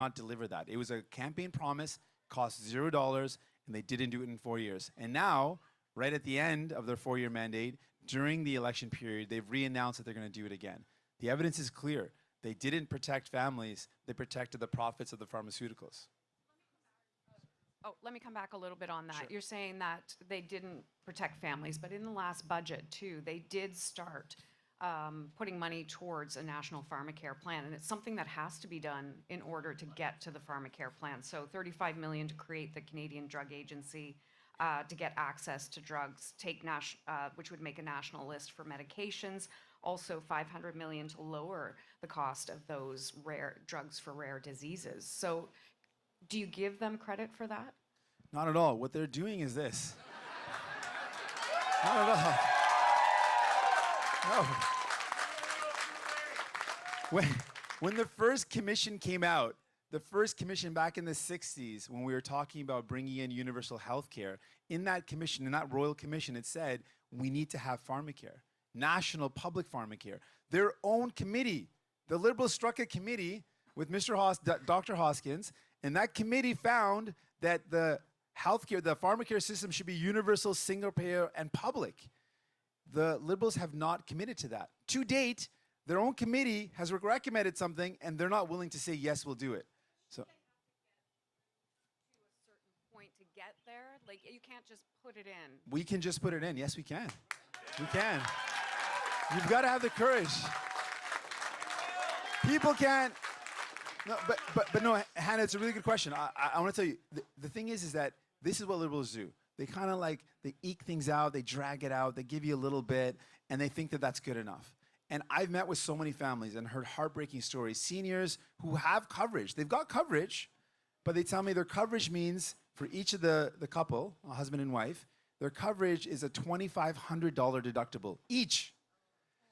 not deliver that. It was a campaign promise, cost $0, and they didn't do it in 4 years. And now, right at the end of their 4-year mandate, during the election period, they've re-announced that they're going to do it again. The evidence is clear. They didn't protect families. They protected the profits of the pharmaceuticals. Oh, let me come back a little bit on that. Sure. You're saying that they didn't protect families, but in the last budget, too, they did start putting money towards a national Pharmacare plan, and it's something that has to be done in order to get to the Pharmacare plan. So $35 million to create the Canadian Drug Agency to get access to drugs, which would make a national list for medications. Also $500 million to lower the cost of those rare drugs for rare diseases. So do you give them credit for that? Not at all. What they're doing is this. Not at all. No. When the first commission came out, the first commission back in the 60s, when we were talking about bringing in universal health care, in that commission, in that royal commission, it said, we need to have Pharmacare, national public Pharmacare. Their own committee, the Liberals struck a committee with Dr. Hoskins, and that committee found that the healthcare, the Pharmacare system should be universal, single payer, and public. The Liberals have not committed to that. To date, their own committee has recommended something, and they're not willing to say, yes, we'll do it. So, to a certain point to get there? Like, you can't just put it in. we can just put it in. Yes, we can. We can. You've got to have the courage. People can't. No, but no, Hannah, it's a really good question. I want to tell you, the thing is that this is what Liberals do. They kind of like, they eke things out, they drag it out, they give you a little bit, and they think that that's good enough. And I've met with so many families and heard heartbreaking stories. Seniors who have coverage. They've got coverage, but they tell me their coverage means for each of the couple, a husband and wife, their coverage is a $2,500 deductible each.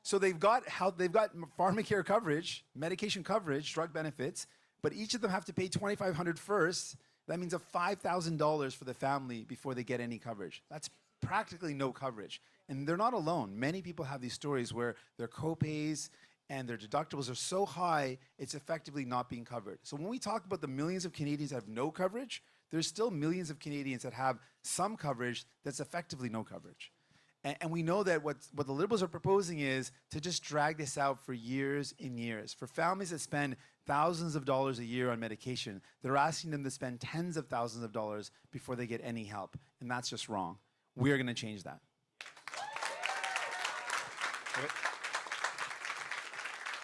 So they've got Pharmacare coverage, medication coverage, drug benefits, but each of them have to pay $2,500 first. That means a $5,000 for the family before they get any coverage. That's practically no coverage. And they're not alone. Many people have these stories where their copays and their deductibles are so high, it's effectively not being covered. So when we talk about the millions of Canadians that have no coverage, there's still millions of Canadians that have some coverage that's effectively no coverage. And we know that what the Liberals are proposing is to just drag this out for years and years. For families that spend thousands of dollars a year on medication, they're asking them to spend tens of thousands of dollars before they get any help. And that's just wrong. We are going to change that. Okay.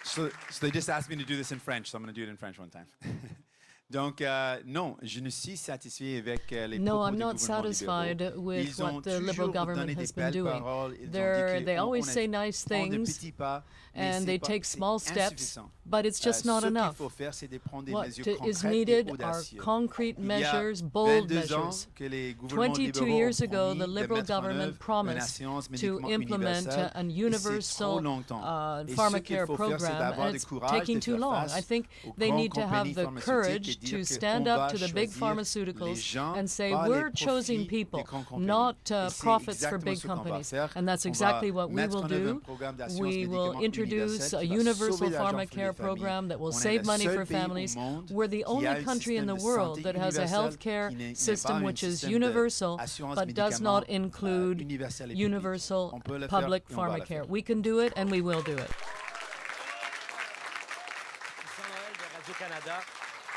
So they just asked me to do this in French, so I'm going to do it in French one time. Donc, non, je ne suis satisfait avec les No, propos I'm des not gouvernements satisfied libéraux. with Ils ont what the Liberal toujours government donné has des been belles doing. paroles. Ils ont dit They qu'on always a say nice prend de things, petits pas, mais and c'est they pas- take c'est small steps, insuffisant. but it's just not Ce qu'il enough. faut faire, c'est de prendre des What mesures is concrètes et needed are audacieuses. concrete Il y a measures, bold 22 ans measures. que les gouvernements 22 libéraux years ont ago, promis the de Liberal mettre en government œuvre promised une assurance to médicament implement universelle, an et c'est universal trop longtemps. Et ce qu'il Pharmacare faut faire, c'est program, d'avoir and du it's courage taking de too faire long. face I think aux they grandes need to have compagnies the pharmaceutiques courage et to dire stand qu'on up va to the big choisir les pharmaceuticals gens, and say, pas les we're profits choosing des people, grandes compagnies. not Et c'est profits for exactement big ce qu'on va companies. faire. And that's On exactly va what we mettre will en œuvre un do. programme d'assurance We will médicament introduce universel a qui va universal sauver l'argent pour les Pharmacare familles. program that will On est save le money seul for pays au families. monde We're the qui a only un country in système the de world santé that has a universel healthcare qui n'est pas system un which is système universal d'assurance but does not médicaments, include universel et public. universal On peut le faire public et on va le Pharmacare. faire. We can do it and we will do it.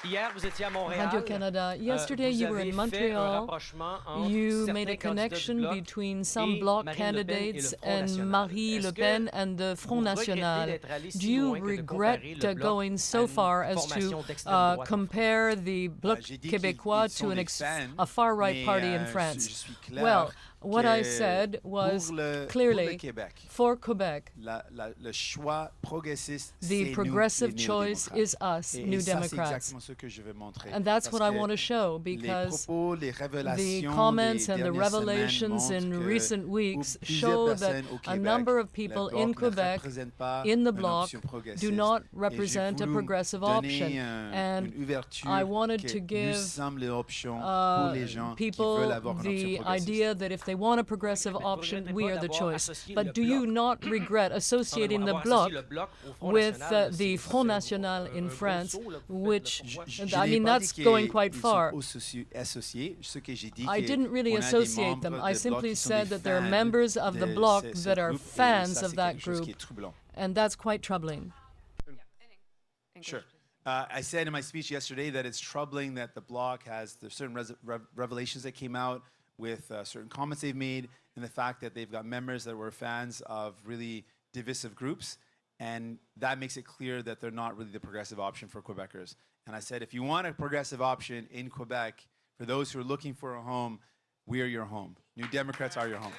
Hier, vous étiez à Montréal. Radio-Canada. Yesterday Vous you were avez in fait un Montreal. rapprochement entre You certains made a candidats du connection Bloc between some et Bloc Marine Le Pen et le candidates Front and National. Marie Le Est-ce Pen que and the Front vous regrettez National. d'être allé si Do you loin que de regret comparer le Bloc going à so une far as formation to d'extrême droite en compare the Bloc J'ai dit québécois qu'ils sont to des fans, a far-right mais, party in je France? suis clair Well, what I que said was pour le clearly Québec, for Quebec, le choix progressiste, the c'est nous, progressive les choice néo-démocrates. is us, Et New ça, c'est Democrats. exactement ce que je veux montrer. And that's Parce what I que want to show les because propos, les the révélations comments des and the dernières revelations semaines in montrent recent que weeks pour plusieurs show that personnes au a Québec, number of le people Bloc in ne Quebec, représente pas in the une Bloc, option progressiste. do not Et j'ai represent a voulu progressive donner option. And une ouverture I wanted que to nous give sommes l'option pour les gens qui veulent people avoir une option the progressiste. idea that if they want a progressive option, regrettez we pas are the d'avoir choice. associé But le do you Bloc? not regret associating the Avoir Bloc associé le Bloc au Front with National, the c'est Front un National in gros France, saut, là, que vous faites, là, which, pour moi. I n'ai mean, pas that's dit going qu'ils quite sont far. associés. Ce que j'ai dit I didn't really qu'on a des associate them. membres I de Bloc simply qui sont said des that there are fans members of the de Bloc ce that are groupe, et fans ça, of c'est that quelque chose group, qui est troublant. and that's quite troubling. English, Sure. please. I said in my speech yesterday that it's troubling that the Bloc there's certain revelations that came out with certain comments they've made, and the fact that they've got members that were fans of really divisive groups, and that makes it clear that they're not really the progressive option for Quebecers. And I said, if you want a progressive option in Quebec, for those who are looking for a home, we are your home. New Democrats are your home.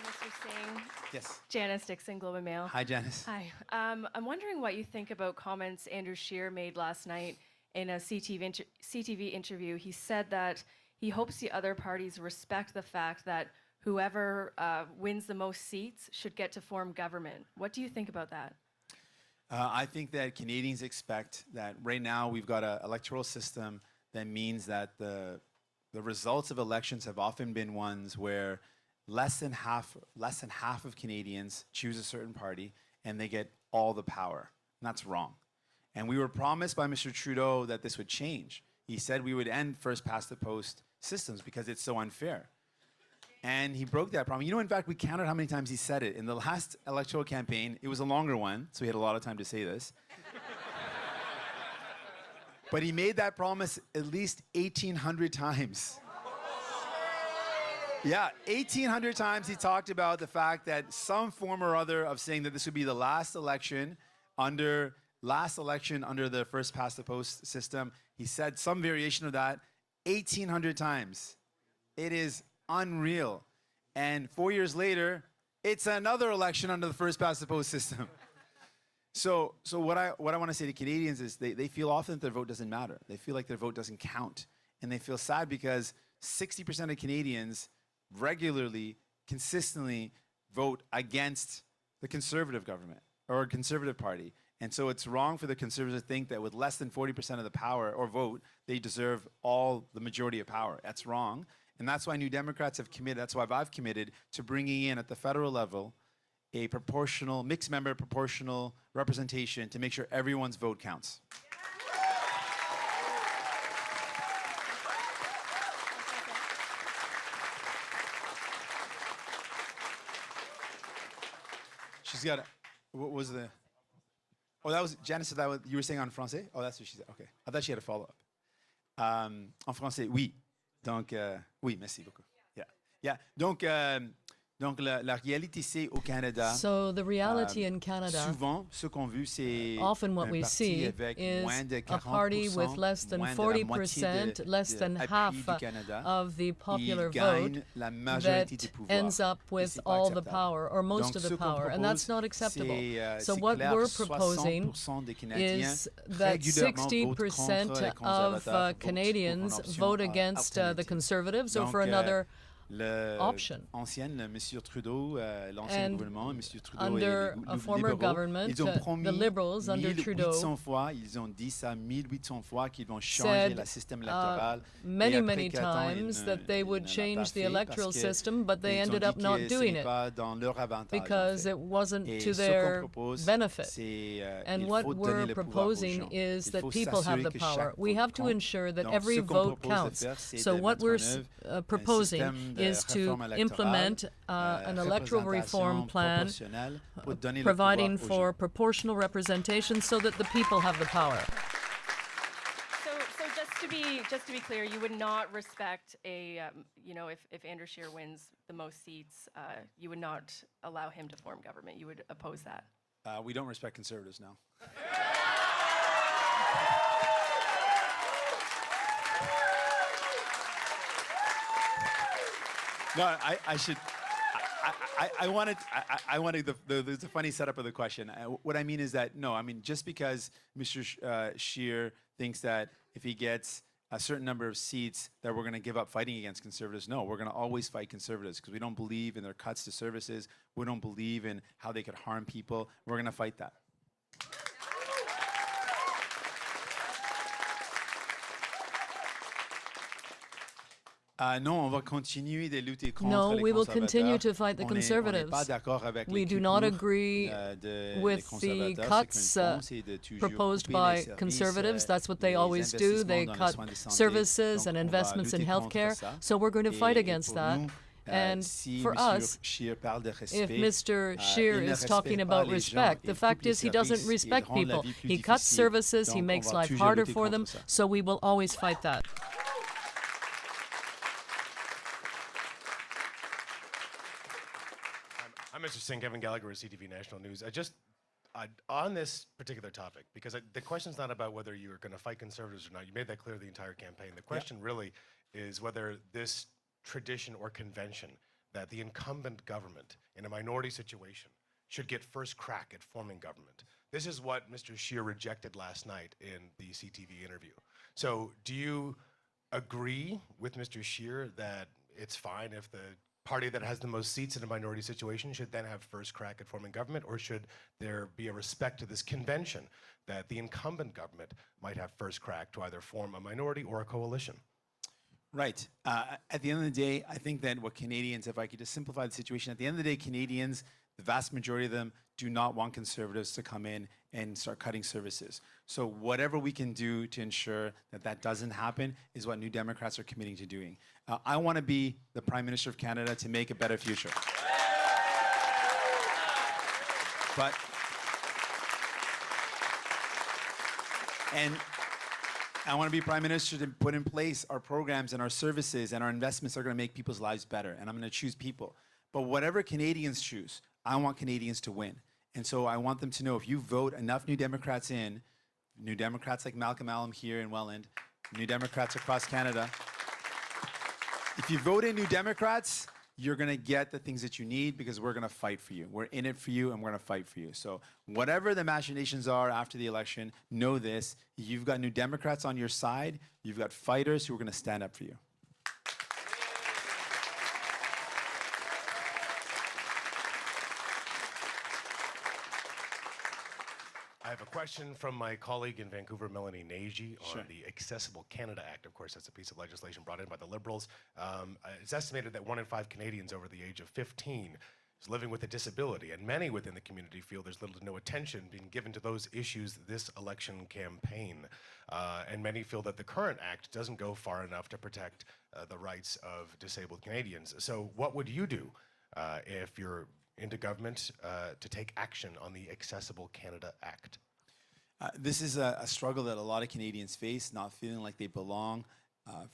Mr. Singh, Yes. Janice Dixon, Globe and Mail. Hi, Janice. Hi. I'm wondering what you think about comments Andrew Scheer made last night in a CTV interview. He said that he hopes the other parties respect the fact that whoever wins the most seats should get to form government. What do you think about that? I think that Canadians expect that right now we've got an electoral system that means that the results of elections have often been ones where less than half of Canadians choose a certain party and they get all the power. And that's wrong. And we were promised by Mr. Trudeau that this would change. He said we would end first past the post systems because it's so unfair. And he broke that promise. You know, in fact, we counted how many times he said it. In the last electoral campaign, it was a longer one, so he had a lot of time to say this. But he made that promise at least 1,800 times. Yeah, 1,800 times he talked about the fact that some form or other of saying that this would be the last election under the first past the post system. He said some variation of that 1,800 times. It is unreal. And 4 years later, it's another election under the first past the post system. So what I want to say to Canadians is they feel often that their vote doesn't matter. They feel like their vote doesn't count. And they feel sad because 60% of Canadians regularly, consistently vote against the Conservative government or Conservative Party. And so it's wrong for the Conservatives to think that with less than 40% of the power or vote, they deserve the majority of power. That's wrong. And that's why New Democrats have committed, that's why I've committed to bringing in at the federal level a proportional, mixed member proportional representation to make sure everyone's vote counts. She's got what was the, oh, that was, Janice said that was, you were saying en français? Oh, that's what she said, okay. I thought she had a follow-up. En français, oui. Donc, oui, merci beaucoup. Yeah. Yeah. Donc la réalité, c'est au Canada. So the reality in Canada, Souvent, ce qu'on veut, c'est often what un we parti see avec is moins de a party 40%, with less than moins de la moitié 40%, less than d'appui half du Canada. of the popular Il gagne vote la majorité that du pouvoir. ends up Et with c'est pas all the acceptable. power or most Donc, of ce the qu'on power, and that's propose, not acceptable. So c'est what clair, we're proposing 60% des Canadiens is that régulièrement votent contre 60% les of conservateurs, votent Canadians pour une option vote against the alternative. Conservatives or Donc, for another le option. Monsieur Trudeau, l'ancien And gouvernement, Monsieur Trudeau under et a les former libéraux, government, ils ont promis the Liberals under Trudeau 1800 fois, ils ont dit ça 1800 fois qu'ils vont changer said le système électoral. many, Et après many 4 ans, times ils that they would ne l'ont change pas the fait electoral parce que system, but they ils ont ended dit up not que ce doing n'est it pas dans leur avantage, because en fait. it wasn't Et to ce qu'on their propose, benefit. c'est, And il what faut donner we're le pouvoir aux proposing gens. is Il that faut people have s'assurer the que power. chaque We vote have to compte. ensure that Donc, every ce qu'on vote propose de counts. faire, c'est So de what mettre we're en œuvre un proposing système de is to réforme électorale, implement an electoral reform plan providing for proportional representation so that the people have the power. So just to be clear, you would not respect if Andrew Scheer wins the most seats, you would not allow him to form government. You would oppose that. We don't respect Conservatives now. No, I should. I wanted. There's a funny setup of the question. What I mean is that no. I mean just because Mr. Scheer thinks that if he gets a certain number of seats that we're going to give up fighting against Conservatives. No, we're going to always fight Conservatives because we don't believe in their cuts to services. We don't believe in how they could harm people. We're going to fight that. Non, on va continuer de lutter contre No, les we will conservateurs. continue to fight the On n'est conservatives. pas d'accord avec We les do not coupures, agree des with the conservateurs. cuts Ce qu'ils font, c'est de toujours proposed couper by les services, conservatives. That's what they les always do. investissements They dans les cut soins de santé. services Donc, and on va investments in lutter contre healthcare. ça. So we're going to fight Et against pour that. nous, And si for Monsieur us, Scheer parle de respect, if Mr. Scheer il ne is talking respecte about pas les gens, respect, il the fact coupe les is he doesn't services, respect il rend la people. vie plus He cuts difficile. services, he Donc, makes on va life toujours harder lutter for contre them, ça. so we will always fight that. I'm Mr. Singh, Kevin Gallagher with CTV National News. On this particular topic, because the question's not about whether you're going to fight conservatives or not. You made that clear the entire campaign. The question really is whether this tradition or convention that the incumbent government in a minority situation should get first crack at forming government. This is what Mr. Scheer rejected last night in the CTV interview. So do you agree with Mr. Scheer that it's fine if the party that has the most seats in a minority situation should then have first crack at forming government, or should there be a respect to this convention that the incumbent government might have first crack to either form a minority or a coalition? Right. At the end of the day, I think that what Canadians, if I could just simplify the situation, at the end of the day, Canadians, the vast majority of them, do not want conservatives to come in and start cutting services. So whatever we can do to ensure that that doesn't happen is what New Democrats are committing to doing. I want to be the Prime Minister of Canada to make a better future. But, and I want to be Prime Minister to put in place our programs and our services and our investments that are going to make people's lives better. And I'm going to choose people. But whatever Canadians choose, I want Canadians to win. And so I want them to know if you vote enough New Democrats in, New Democrats like Malcolm Allen here in Welland, New Democrats across Canada, if you vote in New Democrats, you're going to get the things that you need because we're going to fight for you. We're in it for you and we're going to fight for you. So whatever the machinations are after the election, know this. You've got New Democrats on your side. You've got fighters who are going to stand up for you. I have a question from my colleague in Vancouver, Melanie Nagy, on the Accessible Canada Act. Of course, that's a piece of legislation brought in by the Liberals. It's estimated that 1 in 5 Canadians over the age of 15 is living with a disability, and many within the community feel there's little to no attention being given to those issues this election campaign. And many feel that the current act doesn't go far enough to protect the rights of disabled Canadians. So what would you do if you're into government to take action on the Accessible Canada Act? This is a struggle that a lot of Canadians face, not feeling like they belong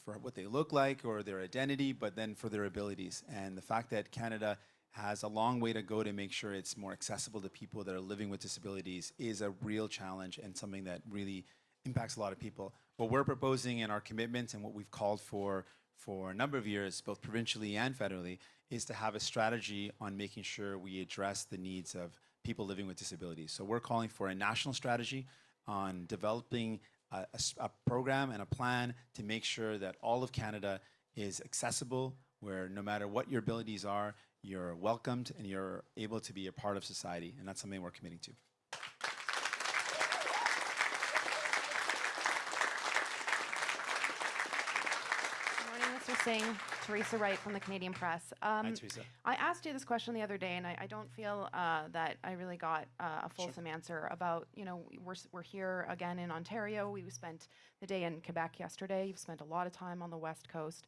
for what they look like or their identity, but then for their abilities. And the fact that Canada has a long way to go to make sure it's more accessible to people that are living with disabilities is a real challenge and something that really impacts a lot of people. What we're proposing in our commitments and what we've called for a number of years, both provincially and federally, is to have a strategy on making sure we address the needs of people living with disabilities. So we're calling for a national strategy on developing a program and a plan to make sure that all of Canada is accessible, where no matter what your abilities are, you're welcomed and you're able to be a part of society. And that's something we're committing to. Mr. Singh, Teresa Wright from the Canadian Press. Hi, Teresa. I asked you this question the other day, and I don't feel that I really got a fulsome answer about, you know, we're here again in Ontario. We spent the day in Quebec yesterday. You've spent a lot of time on the West Coast,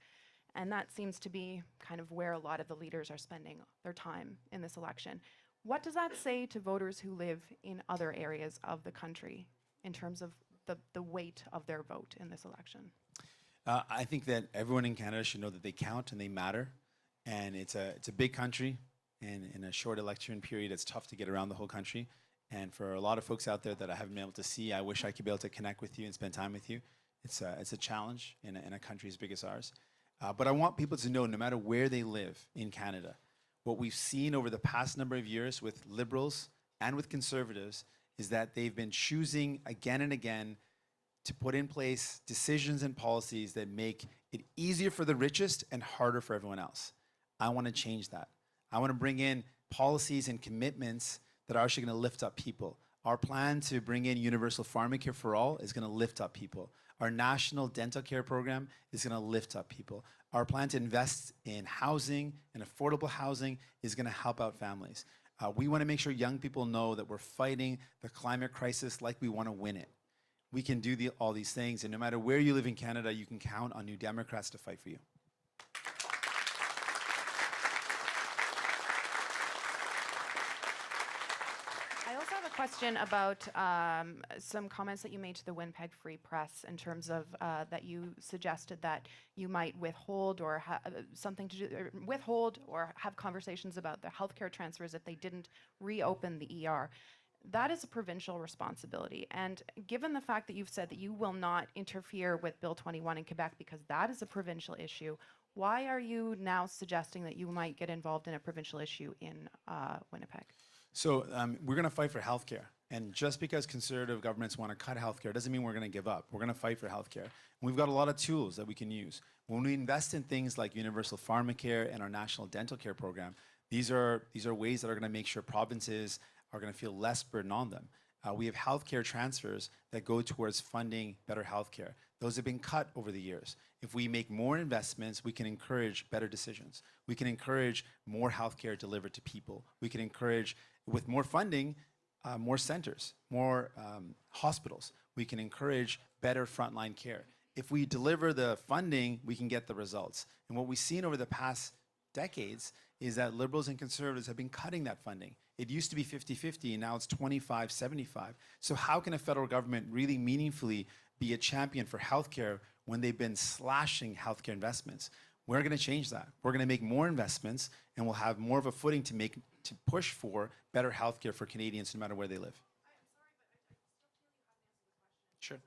and that seems to be kind of where a lot of the leaders are spending their time in this election. What does that say to voters who live in other areas of the country in terms of the weight of their vote in this election? I think that everyone in Canada should know that they count and they matter. And it's a big country, and in a short election period, it's tough to get around the whole country. And for a lot of folks out there that I haven't been able to see, I wish I could be able to connect with you and spend time with you. It's a challenge in a country as big as ours. But I want people to know, no matter where they live in Canada, what we've seen over the past number of years with Liberals and with Conservatives is that they've been choosing again and again to put in place decisions and policies that make it easier for the richest and harder for everyone else. I want to change that. I want to bring in policies and commitments that are actually going to lift up people. Our plan to bring in universal pharmacare for all is going to lift up people. Our national dental care program is going to lift up people. Our plan to invest in housing and affordable housing is going to help out families. We want to make sure young people know that we're fighting the climate crisis like we want to win it. We can do all these things, and no matter where you live in Canada, you can count on New Democrats to fight for you. I also have a question about some comments that you made to the Winnipeg Free Press in terms of that you suggested that you might withhold or withhold or have conversations about the healthcare transfers if they didn't reopen the ER. That is a provincial responsibility. And given the fact that you've said that you will not interfere with Bill 21 in Quebec because that is a provincial issue, why are you now suggesting that you might get involved in a provincial issue in Winnipeg? So we're going to fight for healthcare. And just because conservative governments want to cut healthcare doesn't mean we're going to give up. We're going to fight for healthcare. And we've got a lot of tools that we can use. When we invest in things like universal pharmacare and our national dental care program, these are ways that are going to make sure provinces are going to feel less burden on them. We have healthcare transfers that go towards funding better healthcare. Those have been cut over the years. If we make more investments, we can encourage better decisions. We can encourage more healthcare delivered to people. We can encourage, with more funding, more centers, more hospitals. We can encourage better frontline care. If we deliver the funding, we can get the results. And what we've seen over the past decades is that Liberals and Conservatives have been cutting that funding. It used to be 50-50, and now it's 25-75. So how can a federal government really meaningfully be a champion for healthcare when they've been slashing healthcare investments? We're going to change that. We're going to make more investments, and we'll have more of a footing to push for better healthcare for Canadians no matter where they live. Sure.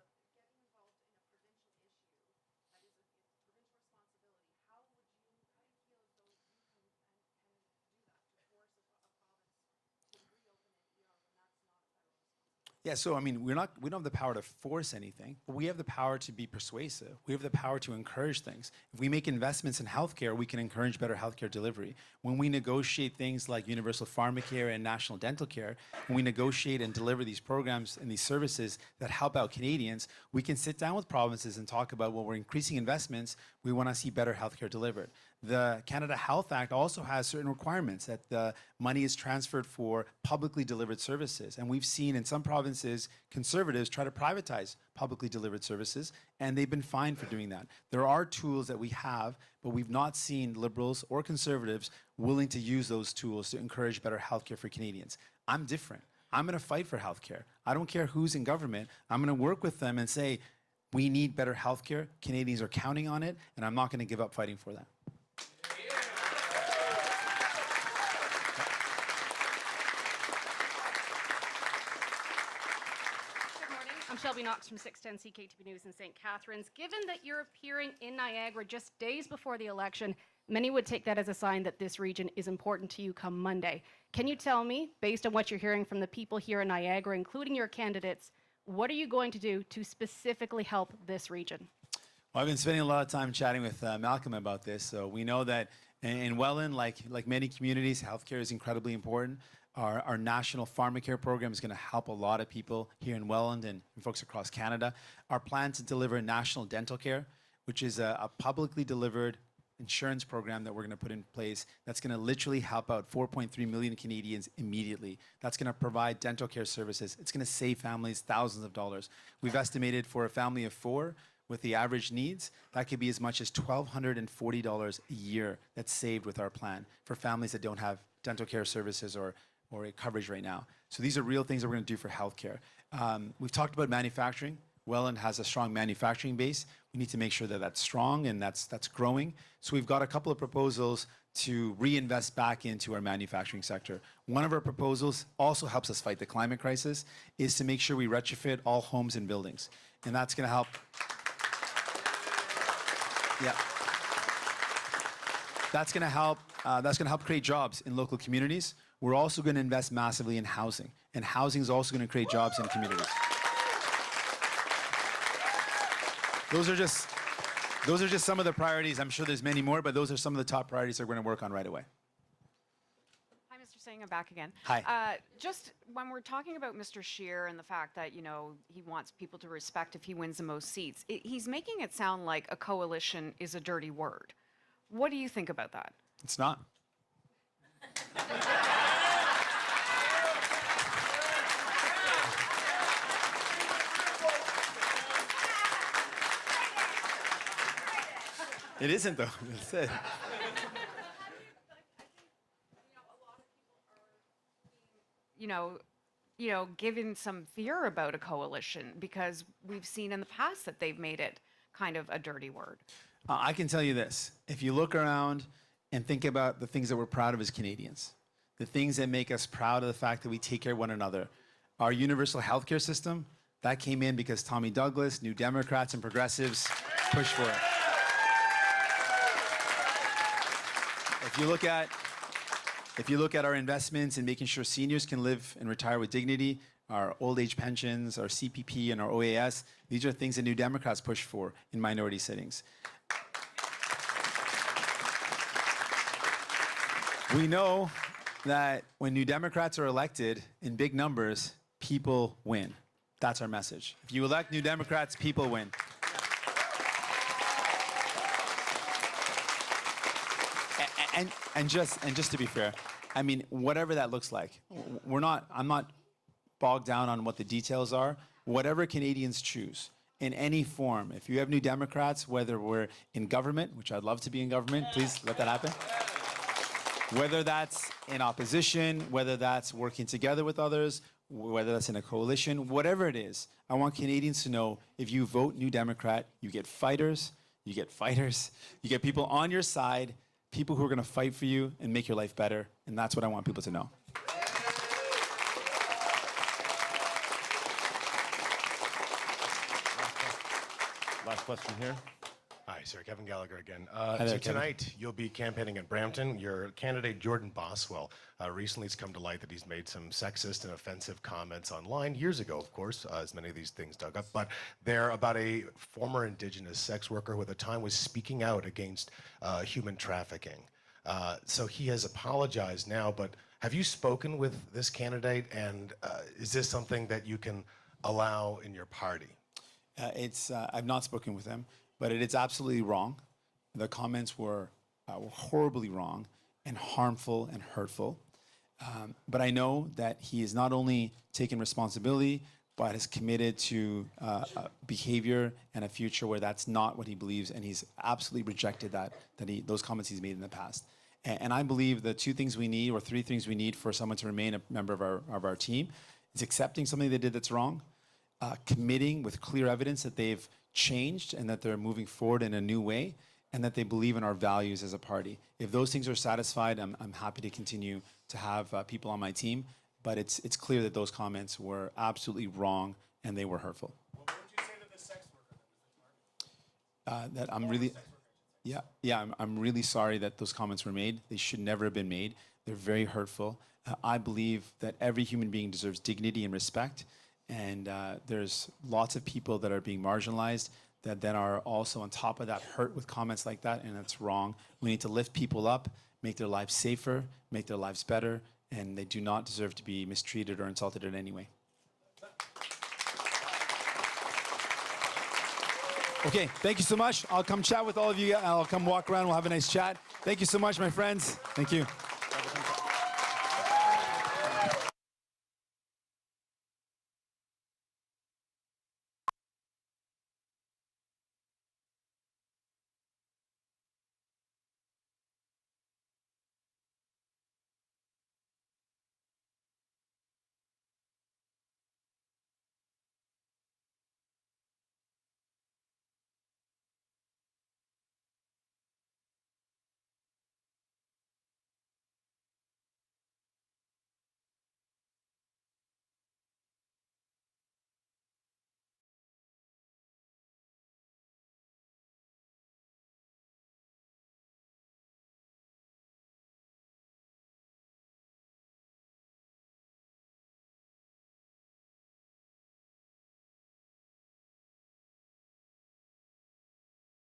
Yeah, so I mean, we don't have the power to force anything, but we have the power to be persuasive. We have the power to encourage things. If we make investments in healthcare, we can encourage better healthcare delivery. When we negotiate things like universal pharmacare and national dental care, when we negotiate and deliver these programs and these services that help out Canadians, we can sit down with provinces and talk about, well, we're increasing investments, we want to see better healthcare delivered. The Canada Health Act also has certain requirements that the money is transferred for publicly delivered services. And we've seen in some provinces, Conservatives try to privatize publicly delivered services, and they've been fined for doing that. There are tools that we have, but we've not seen Liberals or Conservatives willing to use those tools to encourage better healthcare for Canadians. I'm different. I'm going to fight for healthcare. I don't care who's in government. I'm going to work with them and say, we need better healthcare. Canadians are counting on it, and I'm not going to give up fighting for that. I'm Shelby Knox from 610 CKTV News in St. Catharines. Given that you're appearing in Niagara just days before the election, many would take that as a sign that this region is important to you come Monday. Can you tell me, based on what you're hearing from the people here in Niagara, including your candidates, what are you going to do to specifically help this region? Well, I've been spending a lot of time chatting with Malcolm about this. So we know that in Welland, like many communities, healthcare is incredibly important. Our national Pharmacare program is going to help a lot of people here in Welland and folks across Canada. Our plan to deliver national dental care, which is a publicly delivered insurance program that we're going to put in place that's going to literally help out 4.3 million Canadians immediately. That's going to provide dental care services. It's going to save families thousands of dollars. We've estimated for a family of 4 with the average needs, that could be as much as $1,240 a year that's saved with our plan for families that don't have dental care services or a coverage right now. So these are real things that we're going to do for healthcare. We've talked about manufacturing. Welland has a strong manufacturing base. We need to make sure that that's strong and that's growing. So we've got a couple of proposals to reinvest back into our manufacturing sector. One of our proposals also helps us fight the climate crisis, is to make sure we retrofit all homes and buildings. And that's going to help. Yeah. That's going to help create jobs in local communities. We're also going to invest massively in housing, and housing is also going to create jobs in communities. Those are just some of the priorities. I'm sure there's many more, but those are some of the top priorities that we're going to work on right away. Hi, Mr. Singh. I'm back again. Hi. Just when we're talking about Mr. Scheer and the fact that, you know, he wants people to respect if he wins the most seats, he's making it sound like a coalition is a dirty word. What do you think about that? It's not. It isn't, though. That's it. You know, given some fear about a coalition because we've seen in the past that they've made it kind of a dirty word. I can tell you this. If you look around and think about the things that we're proud of as Canadians, the things that make us proud of the fact that we take care of one another, our universal healthcare system, that came in because Tommy Douglas, New Democrats, and progressives pushed for it. If you look at our investments in making sure seniors can live and retire with dignity, our old age pensions, our CPP, and our OAS, these are things that New Democrats push for in minority sittings. We know that when New Democrats are elected in big numbers, people win. That's our message. If you elect New Democrats, people win. And just to be fair, I mean, whatever that looks like, I'm not bogged down on what the details are. Whatever Canadians choose, in any form, if you have New Democrats, whether we're in government, which I'd love to be in government, please let that happen. Whether that's in opposition, whether that's working together with others, whether that's in a coalition, whatever it is, I want Canadians to know if you vote New Democrat, you get fighters, you get people on your side, people who are going to fight for you and make your life better, and that's what I want people to know. Last question here. Hi, sir. Kevin Gallagher again. there, So Kevin. tonight, you'll be campaigning in Brampton. Your candidate, Jordan Boswell, recently it's come to light that he's made some sexist and offensive comments online, years ago, of course, as many of these things dug up, but they're about a former Indigenous sex worker who at the time was speaking out against human trafficking. So he has apologized now, but have you spoken with this candidate, and is this something that you can allow in your party? I've not spoken with him, but it's absolutely wrong. The comments were horribly wrong and harmful and hurtful. But I know that he has not only taken responsibility, but is committed to behavior and a future where that's not what he believes, and he's absolutely rejected those comments he's made in the past. And I believe the two things we need, or three things we need for someone to remain a member of our team, is accepting something they did that's wrong, committing with clear evidence that they've changed and that they're moving forward in a new way, and that they believe in our values as a party. If those things are satisfied, I'm happy to continue to have people on my team, but it's clear that those comments were absolutely wrong and they were hurtful. What would you say to the sex worker that was the target? That I'm really, I'm really sorry that those comments were made. They should never have been made. They're very hurtful. I believe that every human being deserves dignity and respect, and there's lots of people that are being marginalized that then are also on top of that hurt with comments like that, and that's wrong. We need to lift people up, make their lives safer, make their lives better, and they do not deserve to be mistreated or insulted in any way. Okay, thank you so much. I'll come chat with all of you. I'll come walk around. We'll have a nice chat. Thank you so much, my friends. Thank you.